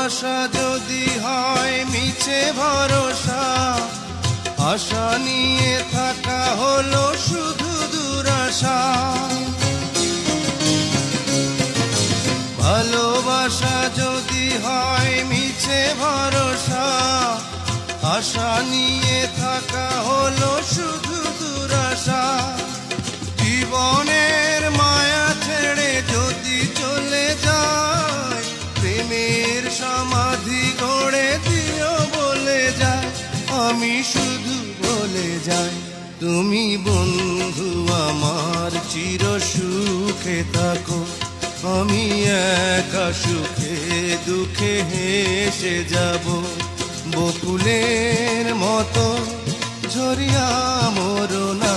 ভালোবাসা যদি হয় মিছে ভরসা, আশা নিয়ে থাকা হলো শুধু দুরাশা। ভালোবাসা যদি হয় মিছে ভরসা, আশা নিয়ে থাকা হলো শুধু দুরাশা। জীবনের মায়া ছেড়ে যদি চলে যায়, প্রেমের সমাধি গড়ে দিও বলে যায়। আমি শুধু বলে যাই, তুমি বন্ধু আমার চির সুখে থাকো। আমি একা সুখে দুঃখে হেসে যাব, বকুলের মতো ঝরিয়া মরো না।